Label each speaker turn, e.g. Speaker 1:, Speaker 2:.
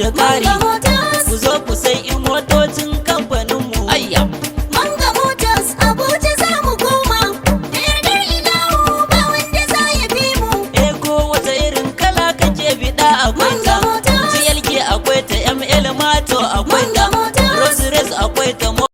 Speaker 1: da kari. Ku zo ku sai in motocin kamfanin mu. Ayya.
Speaker 2: Manga Motors Abuja za mu koma. Da yardar ilahu ba wanda za ya fi mu.
Speaker 1: Ko wata irin kala kake bida akwai ta. GLK akwai ta, ML Mato akwai ta, Rolls Royce akwai ta.